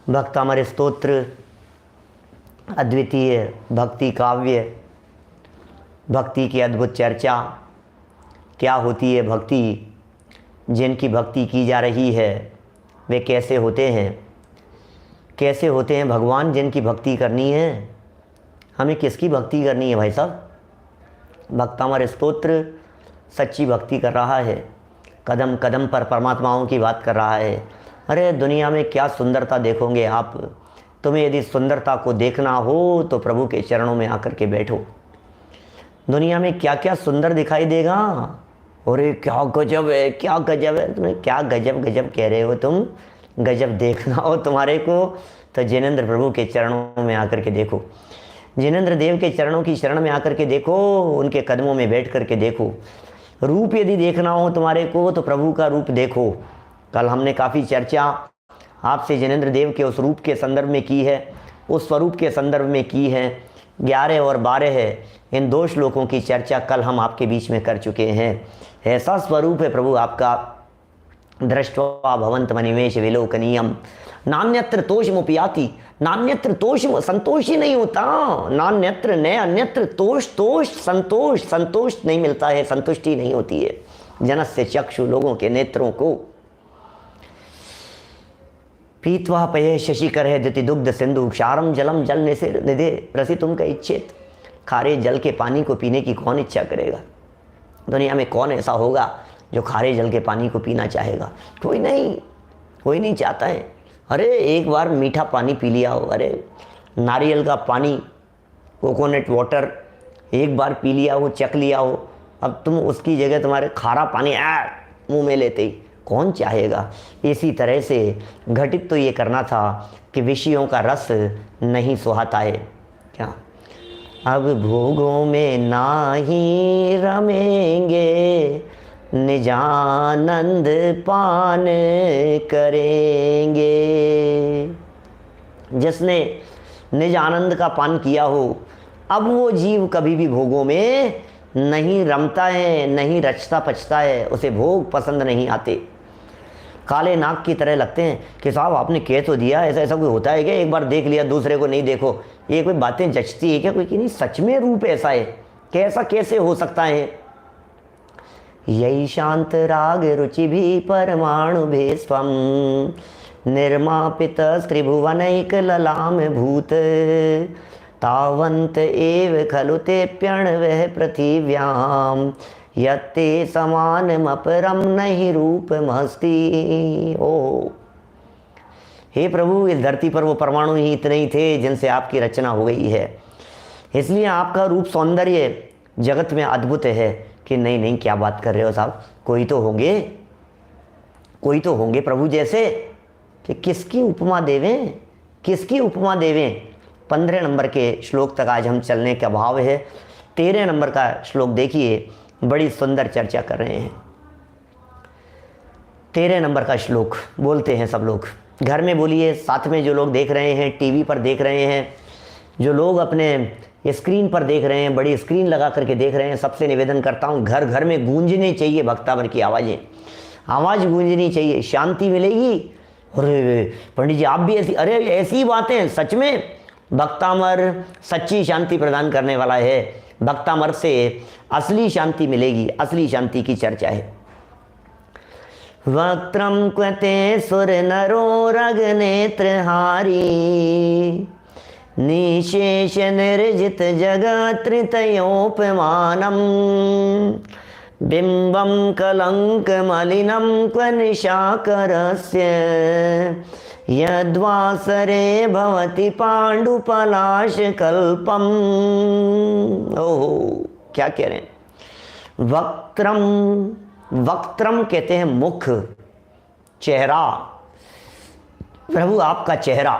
भक्तामर स्तोत्र, अद्वितीय भक्ति काव्य, भक्ति की अद्भुत चर्चा। क्या होती है भक्ति? जिनकी भक्ति की जा रही है वे कैसे होते हैं? कैसे होते हैं भगवान जिनकी भक्ति करनी है? हमें किसकी भक्ति करनी है भाई साहब? भक्तामर स्तोत्र सच्ची भक्ति कर रहा है, कदम कदम पर परमात्माओं की बात कर रहा है। अरे दुनिया में क्या सुंदरता देखोगे आप। तुम्हें यदि सुंदरता को देखना हो तो प्रभु के चरणों में आकर के बैठो। दुनिया में क्या क्या सुंदर दिखाई देगा। अरे क्या गजब है, क्या गजब है। तुम्हें क्या गजब गजब कह रहे हो तुम? गजब देखना हो तुम्हारे को तो जिनेंद्र प्रभु के चरणों में आकर के देखो। जिनेंद्र देव के चरणों की शरण में आकर के देखो, उनके कदमों में बैठ कर के देखो। रूप यदि देखना हो तुम्हारे को तो प्रभु का रूप देखो। कल हमने काफ़ी चर्चा आपसे जिनेंद्र देव के उस रूप के संदर्भ में की है, उस स्वरूप के संदर्भ में की है। 11 और 12 है, इन 2 श्लोकों की चर्चा कल हम आपके बीच में कर चुके हैं। ऐसा स्वरूप है प्रभु आपका, दृष्ट्वा भवंत मनिमेष विलोकनीयम नान्यत्र तोषमुपयाति। नान्यत्र तोष, संतोष ही नहीं होता। नान्यत्र न अन्यत्र तोष, तोष संतोष, संतोष नहीं मिलता है, संतुष्टि नहीं होती है। जनस्य चक्षु, लोगों के नेत्रों को। पीत्वा पये शशिकर है दिति दुग्ध सिंधु क्षारम जलम जल निधे रसितुम का इच्छेत। खारे जल के पानी को पीने की कौन इच्छा करेगा? दुनिया में कौन ऐसा होगा जो खारे जल के पानी को पीना चाहेगा? कोई नहीं, कोई नहीं चाहता है। अरे एक बार मीठा पानी पी लिया हो, अरे नारियल का पानी, कोकोनट वाटर एक बार पी लिया हो, चख लिया हो, अब तुम उसकी जगह तुम्हारे खारा पानी मुंह में लेते ही कौन चाहेगा? इसी तरह से घटित तो ये करना था कि विषयों का रस नहीं सुहाता है। क्या अब भोगों में नाही रमेंगे, निजानंद पान करेंगे। जिसने निज आनंद का पान किया हो, अब वो जीव कभी भी भोगों में नहीं रमता है, नहीं रचता पचता है, उसे भोग पसंद नहीं आते। काले नाग की तरह लगते हैं कि साहब आपने कह तो दिया, ऐसा ऐसा कोई होता है क्या? एक बार देख लिया, दूसरे को नहीं देखो, ये कोई बातें जचती है क्या कोई? कि नहीं, सच में रूप ऐसा है, कैसा कैसे हो सकता है? यही शांत राग रुचि भी परमाणु भेस्वम निर्मापित त्रिभुवनैक ललाम भूत तावंत एव खलु ते प्यणवः पृथिव्याम यत्ते समानमपरम नहीं रूपमस्ति। ओ हे प्रभु, इस धरती पर वो परमाणु ही इतने ही थे जिनसे आपकी रचना हो गई है। इसलिए आपका रूप सौंदर्य जगत में अद्भुत है। कि नहीं नहीं, क्या बात कर रहे हो साहब, कोई तो होंगे, कोई तो होंगे प्रभु जैसे। कि किसकी उपमा देवें, किसकी उपमा देवें? 15 नंबर के श्लोक तक आज हम चलने का भाव है। 13 नंबर का श्लोक देखिए, बड़ी सुंदर चर्चा कर रहे हैं। 13 नंबर का श्लोक बोलते हैं सब लोग, घर में बोलिए, साथ में जो लोग देख रहे हैं, टीवी पर देख रहे हैं, जो लोग अपने स्क्रीन पर देख रहे हैं, बड़ी स्क्रीन लगा करके देख रहे हैं, सबसे निवेदन करता हूँ घर घर में गूंजनी चाहिए भक्तावर की आवाज़ें। आवाज़ गूंजनी चाहिए, शांति मिलेगी। अरे पंडित जी आप भी ऐसी, अरे ऐसी बातें सच में भक्तामर सच्ची शांति प्रदान करने वाला है। भक्तामर से असली शांति मिलेगी, असली शांति की चर्चा है। वक्त्रम क्वते सुर नरो रग नेत्रहारी निशेष निर्जित जगत त्रितयोपमानम बिंबम कलंक मलिनम क्व निशाकरस्य यद्वासरे भवति पांडुपलाश कल्पम। ओहो, क्या कह रहे हैं? वक्त्रम, वक्त्रम कहते हैं मुख, चेहरा। प्रभु आपका चेहरा।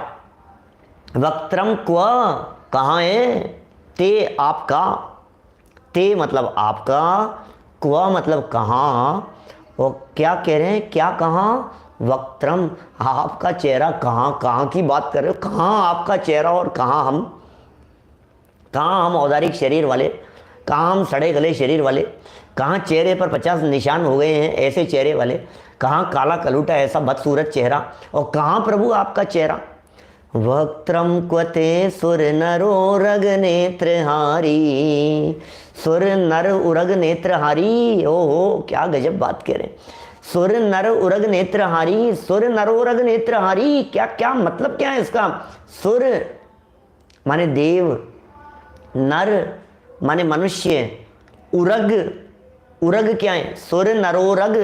वक्त्रम क्व, कहाँ है? ते आपका, ते मतलब आपका, क्व मतलब कहाँ। वो क्या कह रहे हैं? क्या कहाँ? वक्त्रम, आपका चेहरा कहाँ? कहाँ की बात कर रहे हो? कहाँ आपका चेहरा और कहाँ हम? कहाँ हम औदारिक शरीर वाले? कहाँ हम सड़े गले शरीर वाले? कहाँ चेहरे पर 50 निशान हो गए हैं ऐसे चेहरे वाले? कहाँ काला कलूटा ऐसा बदसूरत चेहरा? और कहाँ प्रभु आपका चेहरा? वक्त्रम क्वते सुर नरो रग नेत्रहारी। सुर नर उरग नेत्रहारी, ओहो क्या गजब बात कह रहे हैं। सुर नर उरग नेत्रहारी, सुर नर उरग नेत्रहारी, क्या क्या मतलब क्या है इसका। सुर माने देव, नर माने मनुष्य, उरग, उरग क्या है, सुर नरोरग,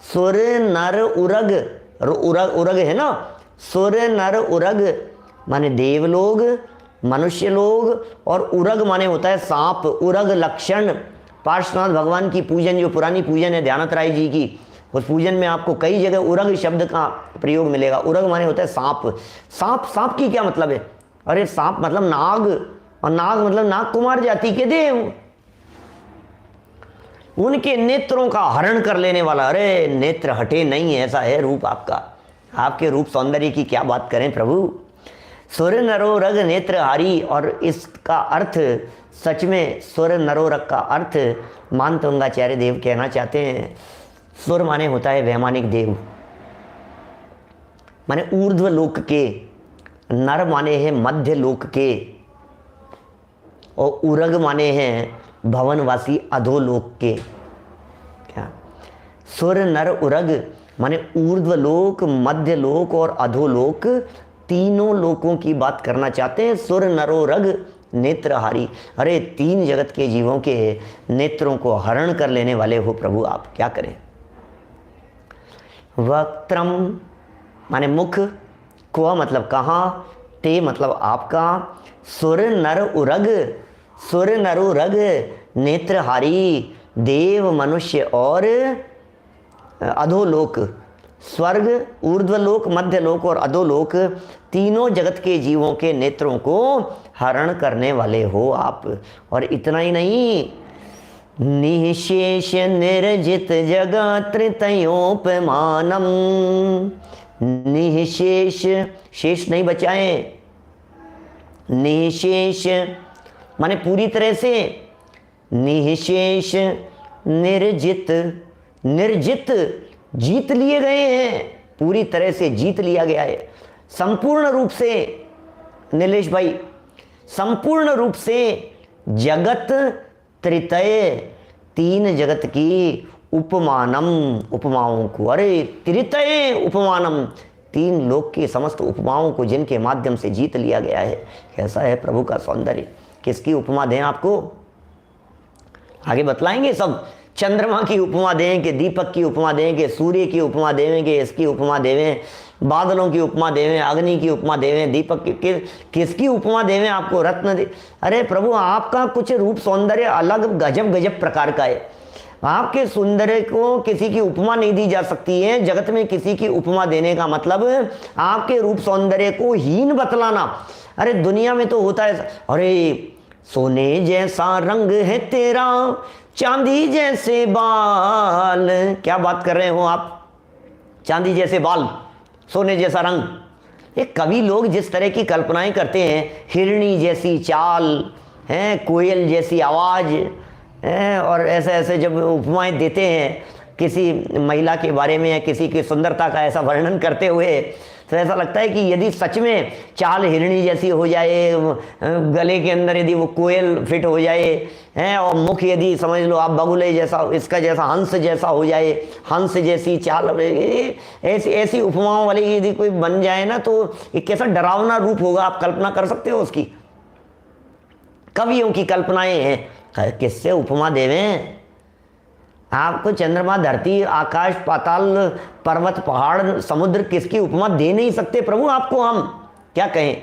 सुर नर उरग, उरग उरग है ना, सुर नर उरग माने देव लोग, मनुष्य लोग, और उरग माने होता है सांप। उरग लक्षण, पार्श्वनाथ भगवान की पूजन, जो पुरानी पूजन है ध्यानत राय जी की, उस पूजन में आपको कई जगह उरग शब्द का प्रयोग मिलेगा। उरग माने होता है सांप। सांप, सांप की क्या मतलब है, अरे सांप मतलब नाग, और नाग मतलब नाग कुमार जाति के देव, उनके नेत्रों का हरण कर लेने वाला। अरे नेत्र हटे नहीं, ऐसा है रूप आपका, आपके रूप सौंदर्य की क्या बात करें प्रभु। सुर नरोरग नेत्रहारी, और इसका अर्थ सच में सुर नरोरग का अर्थ मान तुंगाचार्य देव कहना चाहते हैं। सुर माने होता है वैमानिक देव, माने ऊर्ध्व लोक के, नर माने हैं मध्य लोक के, और उरग माने हैं भवनवासी अधोलोक के। क्या सुर नर उरग माने ऊर्ध्व लोक, मध्य लोक और अधोलोक, तीनों लोकों की बात करना चाहते हैं। सुर नरोरग नेत्रहारी, अरे तीन जगत के जीवों के नेत्रों को हरण कर लेने वाले हो प्रभु आप, क्या करें। वक्त्रम माने मुख, क्व मतलब कहाँ, ते मतलब आपका, सुर नर उरग, सुर नर उरग नेत्रहारी, देव मनुष्य और अधोलोक, स्वर्ग, ऊर्ध्वलोक, मध्यलोक और अधोलोक, तीनों जगत के जीवों के नेत्रों को हरण करने वाले हो आप। और इतना ही नहीं, निशेष निर्जित जगत्रितयोपमानम, निशेष, शेष नहीं बचाए, निशेष माने पूरी तरह से, निशेष निर्जित, निर्जित जीत लिए गए हैं, पूरी तरह से जीत लिया गया है, संपूर्ण रूप से नीलेश भाई, संपूर्ण रूप से जगत त्रितय, तीन जगत की उपमानम, उपमाओं को, अरे त्रितय उपमानम, तीन लोक की समस्त उपमाओं को जिनके माध्यम से जीत लिया गया है। कैसा है प्रभु का सौंदर्य, किसकी उपमा दें आपको, आगे बतलाएंगे सब। चंद्रमा की उपमा दें कि दीपक की उपमा दें कि सूर्य की उपमा देवें कि इसकी उपमा देवें, बादलों की उपमा देवें, अग्नि की उपमा देवें, दीपक की, किसकी उपमा देवें आपको, रत्न दे। अरे प्रभु आपका कुछ रूप सौंदर्य अलग गजब गजब प्रकार का है, आपके सौंदर्य को किसी की उपमा नहीं दी जा सकती है। जगत में किसी की उपमा देने का मतलब आपके रूप सौंदर्य को हीन बतलाना। अरे दुनिया में तो होता है, अरे सोने जैसा रंग है तेरा, चांदी जैसे बाल, क्या बात कर रहे हो आप, चांदी जैसे बाल, सोने जैसा रंग। ये कवि लोग जिस तरह की कल्पनाएं करते हैं, हिरणी जैसी चाल है, कोयल जैसी आवाज़ है, और ऐसे ऐसे जब उपमाएं देते हैं किसी महिला के बारे में या किसी की सुंदरता का ऐसा वर्णन करते हुए, तो ऐसा लगता है कि यदि सच में चाल हिरणी जैसी हो जाए, गले के अंदर यदि वो कोयल फिट हो जाए हैं, और मुख यदि समझ लो आप बगुले जैसा, इसका जैसा हंस जैसा हो जाए, हंस जैसी चाल, ऐसी ऐसी उपमाओं वाली यदि कोई बन जाए ना, तो एक कैसा डरावना रूप होगा, आप कल्पना कर सकते हो उसकी। कवियों की कल्पनाएं हैं, किससे उपमा देवें आपको। चंद्रमा, धरती, आकाश, पाताल, पर्वत, पहाड़, समुद्र, किसकी उपमा दे नहीं सकते प्रभु आपको, हम क्या कहें।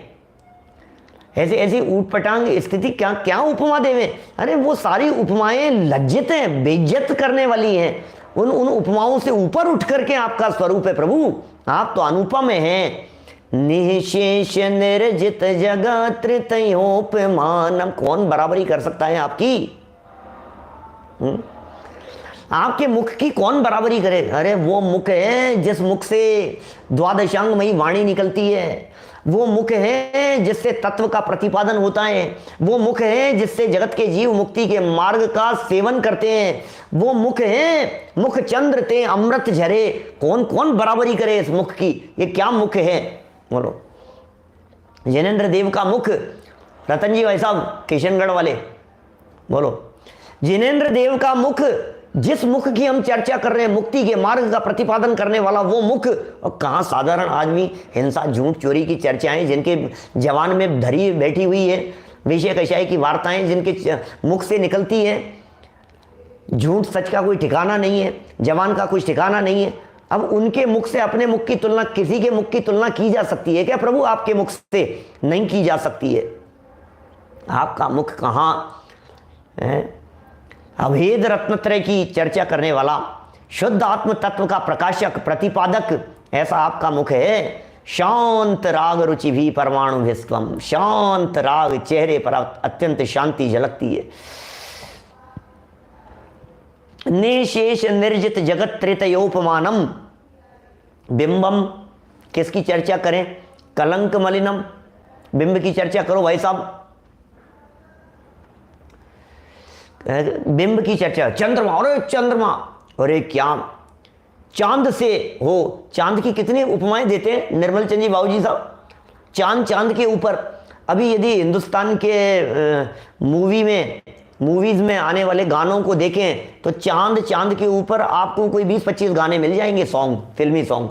ऐसी ऐसी ऊटपटांग स्थिति, क्या क्या उपमा देवें। अरे वो सारी उपमाएं लज्जित हैं, बेइज्जत करने वाली हैं। उन उपमाओं से ऊपर उठ करके आपका स्वरूप है प्रभु, आप तो अनुपम हैं। निशेष निर्जित जगत त्रितयोपमानम, कौन बराबरी कर सकता है आपकी, आपके मुख की कौन बराबरी करे। अरे वो मुख है जिस मुख से द्वादशांगमयी वाणी निकलती है, वो मुख है जिससे तत्व का प्रतिपादन होता है, वो मुख है जिससे जगत के जीव मुक्ति के मार्ग का सेवन करते हैं, वो मुख है मुख चंद्र ते अमृत झरे। कौन कौन बराबरी करे इस मुख की, ये क्या मुख है बोलो। जिनेंद्र देव का मुख, रतन जी भाई साहब किशनगढ़ वाले बोलो, जिनेंद्र देव का मुख, जिस मुख की हम चर्चा कर रहे हैं, मुक्ति के मार्ग का प्रतिपादन करने वाला वो मुख, और कहाँ साधारण आदमी हिंसा झूठ चोरी की चर्चाएं जिनके जवान में धरी बैठी हुई है, विषय कषाय की वार्ताएं जिनके मुख से निकलती है, झूठ सच का कोई ठिकाना नहीं है, जवान का कुछ ठिकाना नहीं है। अब उनके मुख से अपने मुख की तुलना, किसी के मुख की तुलना की जा सकती है क्या प्रभु? आपके मुख से नहीं की जा सकती है। आपका मुख कहाँ है? अभेद रत्नत्रय की चर्चा करने वाला, शुद्ध आत्म तत्व का प्रकाशक प्रतिपादक, ऐसा आपका मुख है। शांत राग रुचि भी परमाणु विश्वम, शांत राग, चेहरे पर अत्यंत शांति झलकती है। निशेष निर्जित जगत त्रितयोपमानम, बिंबम, किसकी चर्चा करें? कलंक मलिनम, बिंब की चर्चा करो भाई साहब, बिंब की चर्चा। चंद्रमा, अरे चंद्रमा, अरे क्या चांद से हो, चांद की कितनी उपमाएं देते हैं निर्मल चंद जी बाबूजी साहब। चांद के ऊपर, अभी यदि हिंदुस्तान के मूवीज में आने वाले गानों को देखें तो चांद के ऊपर आपको कोई 20-25 गाने मिल जाएंगे, सॉन्ग, फिल्मी सॉन्ग।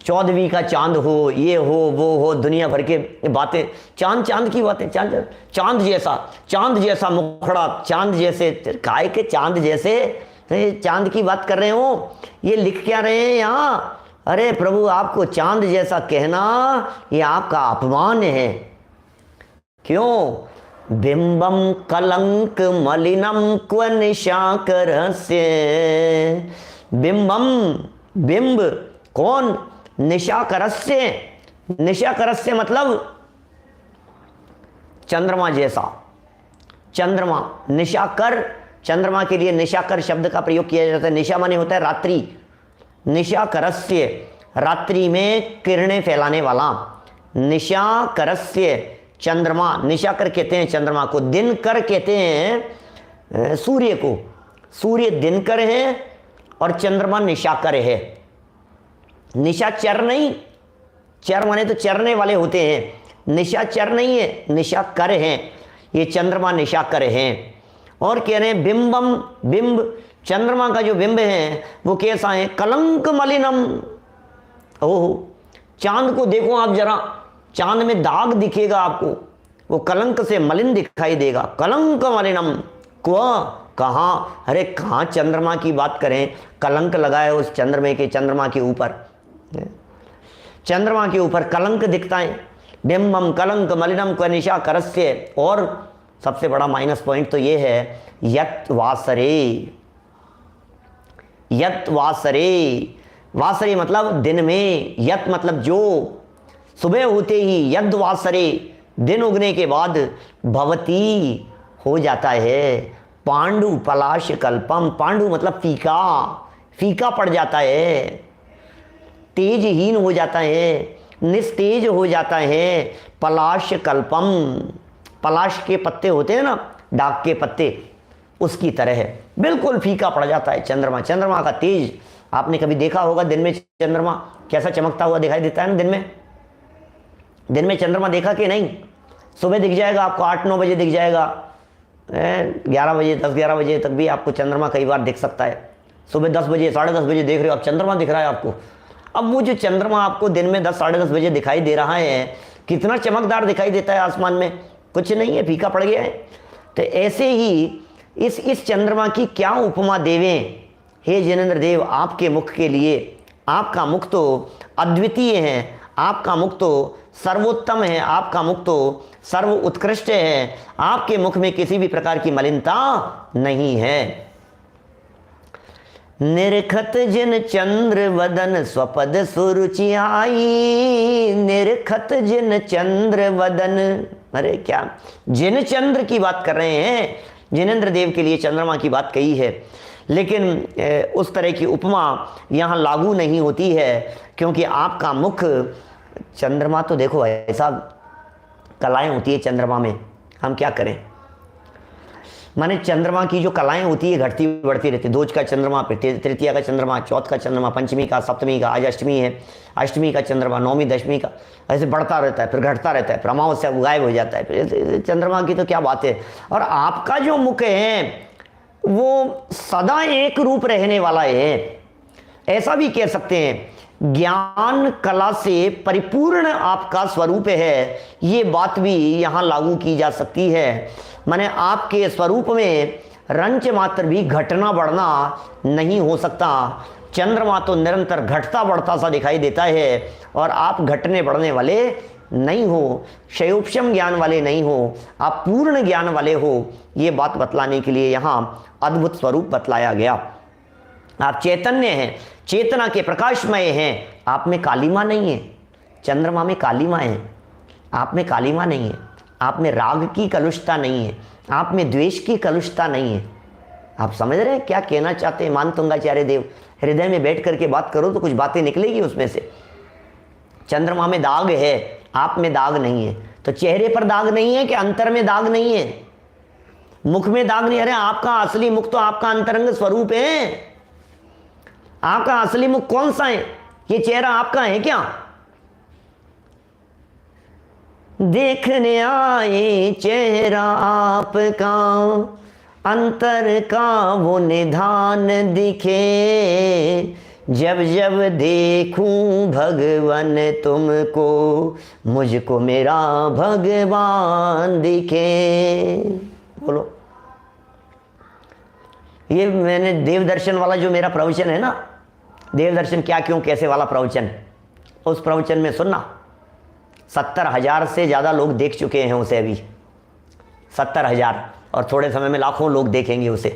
14वीं का चांद हो, ये हो, वो हो, दुनिया भर के बातें, चांद की बातें। चांद जैसा मुखड़ा, चांद जैसे, काय के चांद जैसे, चांद की बात कर रहे हो, ये लिख क्या रहे हैं यहाँ? अरे प्रभु, आपको चांद जैसा कहना ये आपका अपमान है। क्यों? बिंबम कलंक मलिनम क्व निशाकरस्य, बिंबम, बिंब कौन? निशाकरस्य, निशाकरस्य मतलब चंद्रमा जैसा। चंद्रमा, निशाकर, चंद्रमा के लिए निशाकर शब्द का प्रयोग किया जाता है। निशा माने होता है रात्रि, निशाकरस्य, रात्रि में किरणें फैलाने वाला। निशाकरस्य, चंद्रमा, निशाकर कहते हैं चंद्रमा को, दिनकर कहते हैं सूर्य को। सूर्य दिनकर है और चंद्रमा निशाकर है। निशाचर नहीं, चर माने तो चरने वाले होते हैं, निशाचर नहीं है, निशाकर हैं, ये चंद्रमा निशाकर हैं। और कह रहे हैं बिंबम, बिंब, चंद्रमा का जो बिंब है वो कैसा है? कलंक मलिनम। ओह, चांद को देखो आप जरा, चांद में दाग दिखेगा आपको, वो कलंक से मलिन दिखाई देगा। कलंक मलिनम क्व, कहाँ? अरे कहाँ चंद्रमा की बात करें, कलंक लगाए उस चंद्रमा के ऊपर, चंद्रमा के ऊपर कलंक दिखता है। बिंबम कलंक मलिनम क्व निशाकरस्य। और सबसे बड़ा माइनस पॉइंट तो ये है, यत वासरे, यत वासरे, वासरे मतलब दिन में, यत मतलब जो, सुबह होते ही, यद वासरे, दिन उगने के बाद, भवती हो जाता है, पांडु पलाश कल्पम, पांडु मतलब फीका, फीका पड़ जाता है, तेजहीन हो जाता है, निस्तेज हो जाता है। पलाश कल्पम, पलाश के पत्ते होते हैं ना, डाक के पत्ते, उसकी तरह है, बिल्कुल फीका पड़ जाता है चंद्रमा। चंद्रमा का तेज आपने कभी देखा होगा, दिन में चंद्रमा कैसा चमकता हुआ दिखाई देता है ना। दिन में चंद्रमा देखा कि नहीं? सुबह दिख जाएगा आपको, 8-9 बजे दिख जाएगा, 11 बजे, 10-11 बजे तक भी आपको चंद्रमा कई बार दिख सकता है। सुबह 10 बजे, 10:30 बजे देख रहे हो आप, चंद्रमा दिख रहा है आपको। अब वो जो चंद्रमा आपको दिन में 10-10:30 बजे दिखाई दे रहा है, कितना चमकदार दिखाई देता है आसमान में? कुछ नहीं है, फीका पड़ गया है। तो ऐसे ही इस चंद्रमा की क्या उपमा देवें हे जिनेंद्र देव आपके मुख के लिए? आपका मुख तो अद्वितीय है, आपका मुख तो सर्वोत्तम है, आपका मुख तो सर्व उत्कृष्ट है, आपके मुख में किसी भी प्रकार की मलिनता नहीं है। निरखत जिन चंद्र वदन स्वपद सुरुचि आई, निरखत जिन चंद्र वदन, अरे क्या जिन चंद्र की बात कर रहे हैं, जिनेंद्र देव के लिए चंद्रमा की बात कही है, लेकिन उस तरह की उपमा यहाँ लागू नहीं होती है, क्योंकि आपका मुख, चंद्रमा तो देखो ऐसा कलाएं होती है चंद्रमा में, हम क्या करें। माने चंद्रमा की जो कलाएं होती है घटती बढ़ती रहती है। दोज का चंद्रमा, फिर तृतीया का चंद्रमा, चौथ का चंद्रमा, पंचमी का, सप्तमी का, आज अष्टमी है, अष्टमी का चंद्रमा, नौमी, दशमी का, ऐसे बढ़ता रहता है, फिर घटता रहता है, फिर अमावस्या गायब हो जाता है। फिर चंद्रमा की तो क्या बात है। और आपका जो मुख है वो सदा एक रूप रहने वाला है, ऐसा भी कह सकते हैं। ज्ञान कला से परिपूर्ण आपका स्वरूप है, ये बात भी यहाँ लागू की जा सकती है। माने आपके स्वरूप में रंच मात्र भी घटना बढ़ना नहीं हो सकता। चंद्रमा तो निरंतर घटता बढ़ता सा दिखाई देता है और आप घटने बढ़ने वाले नहीं हो, शयोपशम ज्ञान वाले नहीं हो, आप पूर्ण ज्ञान वाले हो। ये बात बतलाने के लिए यहाँ अद्भुत स्वरूप बतलाया गया। आप चैतन्य हैं, चेतना के प्रकाशमय हैं, आप में कालिमा नहीं है। चंद्रमा में कालिमा है, आप में कालिमा नहीं है। आप में राग की कलुषता नहीं है, आप में द्वेष की कलुषता नहीं है। आप समझ रहे हैं क्या कहना चाहते हैं मानतुंगाचार्य देव? हृदय में बैठ करके बात करो तो कुछ बातें निकलेगी उसमें से। चंद्रमा में दाग है, आप में दाग नहीं है। तो चेहरे पर दाग नहीं है कि अंतर में दाग नहीं है, मुख में दाग नहीं। अरे आपका असली मुख तो आपका अंतरंग स्वरूप है। आपका असली मुख कौन सा है? ये चेहरा आपका है क्या? देखने आए चेहरा आपका, अंतर का वो निधान दिखे, जब जब देखूं भगवान तुमको, मुझको मेरा भगवान दिखे। बोलो, ये मैंने देवदर्शन वाला जो मेरा प्रवचन है ना, देवदर्शन क्या क्यों कैसे वाला प्रवचन, उस प्रवचन में सुनना 70,000 से ज़्यादा लोग देख चुके हैं उसे। अभी 70,000 और थोड़े समय में लाखों लोग देखेंगे उसे,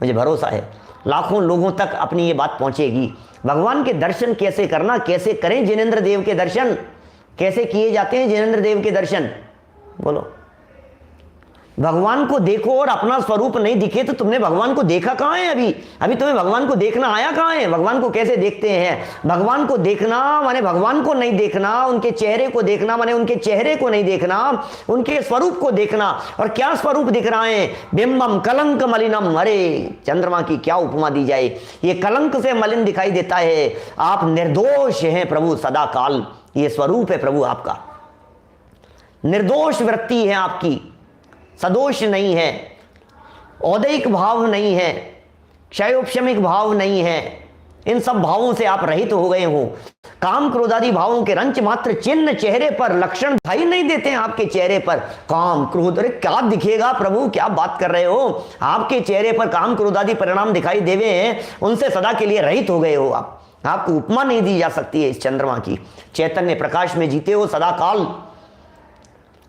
मुझे भरोसा है। लाखों लोगों तक अपनी ये बात पहुंचेगी। भगवान के दर्शन कैसे करना, कैसे करें जिनेंद्र देव के दर्शन, कैसे किए जाते हैं जिनेंद्र देव के दर्शन? बोलो, भगवान को देखो और अपना स्वरूप नहीं दिखे तो तुमने भगवान को देखा कहाँ है? अभी तुम्हें भगवान को देखना आया कहाँ है? भगवान को कैसे देखते हैं? भगवान को देखना माने भगवान को नहीं देखना, उनके चेहरे को देखना माने उनके चेहरे को नहीं देखना, उनके स्वरूप को देखना। और क्या स्वरूप दिख रहा है? बिंबम कलंक मलिनम। अरे चंद्रमा की क्या उपमा दी जाए, ये कलंक से मलिन दिखाई देता है। आप निर्दोष हैं प्रभु सदा काल, ये स्वरूप है प्रभु आपका। निर्दोष वृत्ति है आपकी, सदोष नहीं है, औदैक भाव नहीं है, क्षयोपशमिक भाव नहीं है। इन सब भावों से आप रहित हो गए हो। काम क्रोधादि भावों के रंच मात्र चिन्ह चेहरे पर, लक्षण दिखाई नहीं देते हैं आपके चेहरे पर। काम क्रोध, अरे क्या दिखेगा प्रभु, क्या बात कर रहे हो? आपके चेहरे पर काम क्रोधादि परिणाम दिखाई देवे हैं, उनसे सदा के लिए रहित हो गए हो आप। आपको उपमा नहीं दी जा सकती है इस चंद्रमा की। चैतन्य प्रकाश में जीते हो सदा काल,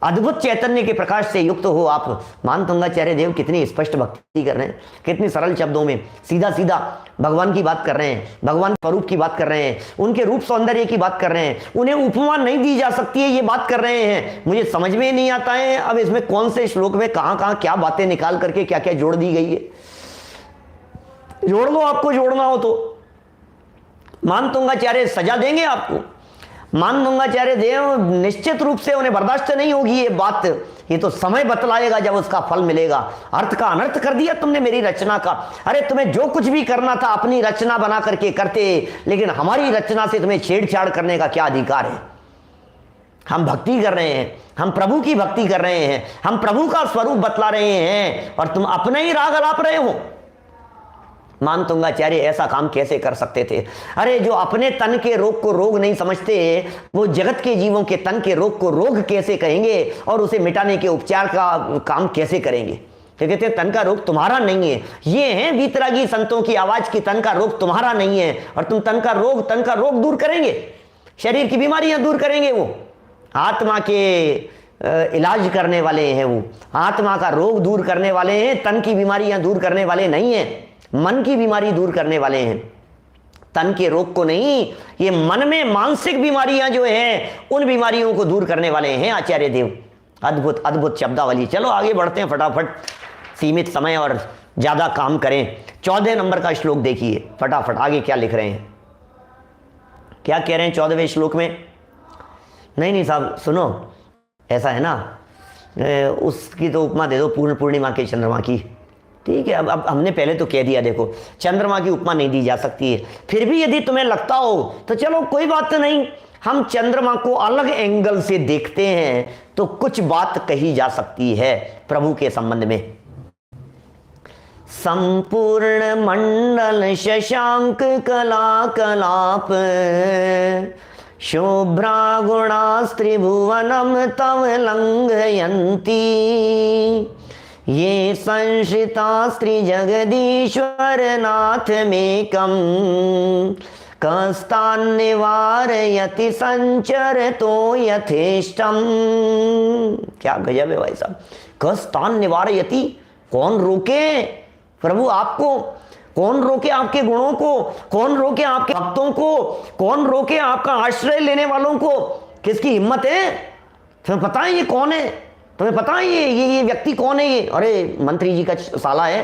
अद्भुत चैतन्य के प्रकाश से युक्त हो आप। मानतुंगाचार्य देव कितनी स्पष्ट भक्ति कर रहे हैं, कितनी सरल शब्दों में सीधा सीधा भगवान की बात कर रहे हैं, भगवान स्वरूप की बात कर रहे हैं, उनके रूप सौंदर्य की बात कर रहे हैं। उन्हें उपमा नहीं दी जा सकती है, ये बात कर रहे हैं। मुझे समझ में नहीं आता है अब इसमें कौन से श्लोक में कहां कहां क्या बातें निकाल करके क्या क्या जोड़ दी गई है। जोड़ लो, आपको जोड़ना हो तो। मानतुंगाचार्य सजा देंगे आपको। मानतुंगाचार्य देव निश्चित रूप से उन्हें बर्दाश्त नहीं होगी ये बात। ये तो समय बतलाएगा जब उसका फल मिलेगा। अर्थ का अनर्थ कर दिया तुमने मेरी रचना का। अरे तुम्हें जो कुछ भी करना था अपनी रचना बना करके करते, लेकिन हमारी रचना से तुम्हें छेड़छाड़ करने का क्या अधिकार है? हम भक्ति कर रहे हैं, हम प्रभु की भक्ति कर रहे हैं, हम प्रभु का स्वरूप बतला रहे हैं और तुम अपने ही राग अलाप रहे हो। मानतुंगाचार्य ऐसा काम कैसे कर सकते थे? अरे जो अपने तन के रोग को रोग नहीं समझते, वो जगत के जीवों के तन के रोग को रोग कैसे कहेंगे और उसे मिटाने के उपचार का काम कैसे करेंगे? तो कहते हैं तन का रोग तुम्हारा नहीं है। ये है वीतरागी संतों की आवाज की तन का रोग तुम्हारा नहीं है, और तुम तन का रोग दूर करेंगे, शरीर की बीमारियां दूर करेंगे। वो आत्मा के इलाज करने वाले हैं, वो आत्मा का रोग दूर करने वाले हैं, तन की बीमारियां दूर करने वाले नहीं है। मन की बीमारी दूर करने वाले हैं, तन के रोग को नहीं। ये मन में मानसिक बीमारियां जो हैं उन बीमारियों को दूर करने वाले हैं आचार्य देव। अद्भुत अद्भुत शब्दावली। चलो आगे बढ़ते हैं फटाफट, सीमित समय और ज्यादा काम करें। 14 नंबर का श्लोक देखिए फटाफट, आगे क्या लिख रहे हैं, क्या कह रहे हैं 14वें श्लोक में। नहीं साहब सुनो, ऐसा है ना, उसकी तो उपमा दे दो पूर्ण पूर्णिमा के चंद्रमा की। ठीक है, अब हमने पहले तो कह दिया, देखो चंद्रमा की उपमा नहीं दी जा सकती है, फिर भी यदि तुम्हें लगता हो तो चलो कोई बात नहीं, हम चंद्रमा को अलग एंगल से देखते हैं तो कुछ बात कही जा सकती है प्रभु के संबंध में। संपूर्ण मंडल शशांक कला कलाप, शुभ्रा गुणास्त्रिभुवनम तव लंघयन्ति, ये संश्रिता स्त्री जगदीश्वर नाथ मेकम, कस्तान निवारयति संचर तो यथेष्टम। क्या गजब है भाई साहब, कस्तान निवारयति, कौन रोके प्रभु आपको, कौन रोके आपके गुणों को, कौन रोके आपके भक्तों को, कौन रोके आपका आश्रय लेने वालों को। किसकी हिम्मत है? तुम्हें पता है ये कौन है? तुम्हें पता है ये व्यक्ति कौन है? ये अरे मंत्री जी का साला है।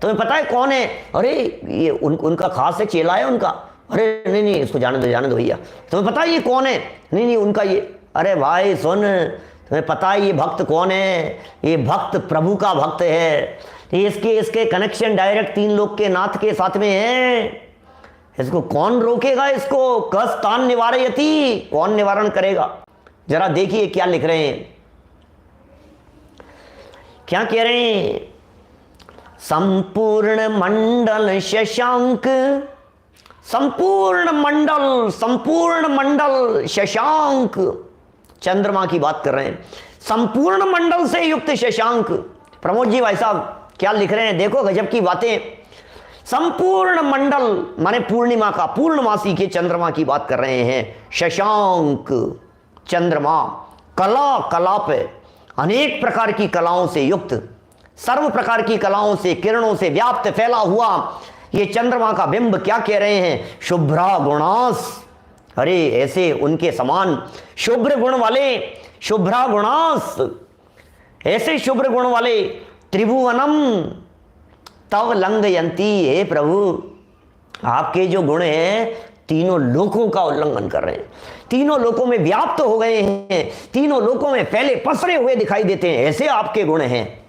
तुम्हें पता है कौन है? अरे ये उनका खास है, चेला है उनका। अरे नहीं इसको जाने दो भैया। तुम्हें पता है ये कौन है? नहीं उनका ये। अरे भाई सुन, तुम्हें पता है ये भक्त कौन है? ये भक्त प्रभु का भक्त है। इसके कनेक्शन डायरेक्ट तीन लोक के नाथ के साथ में है। इसको कौन रोकेगा? इसको कस्तान निवारयति, कौन निवारण करेगा? जरा देखिए क्या लिख रहे हैं, क्या कह रहे हैं। संपूर्ण मंडल शशांक, संपूर्ण मंडल शशांक, चंद्रमा की बात कर रहे हैं। संपूर्ण मंडल से युक्त शशांक। प्रमोद जी भाई साहब क्या लिख रहे हैं, देखो गजब की बातें। संपूर्ण मंडल माने पूर्णिमा का, पूर्णमासी के चंद्रमा की बात कर रहे हैं। शशांक चंद्रमा, कलाप, अनेक प्रकार की कलाओं से युक्त, सर्व प्रकार की कलाओं से, किरणों से व्याप्त फैला हुआ ये चंद्रमा का बिंब क्या कह रहे हैं? शुभ्रा गुणास। अरे ऐसे उनके समान शुभ्र गुण वाले, शुभ्रा गुणास, ऐसे शुभ्र गुण वाले त्रिभुवनम तव लंघयन्ति। हे प्रभु, आपके जो गुण हैं तीनों लोकों का उल्लंघन कर रहे हैं, तीनों लोकों में व्याप्त हो गए हैं, तीनों लोकों में फैले पसरे हुए दिखाई देते हैं, ऐसे आपके गुण हैं।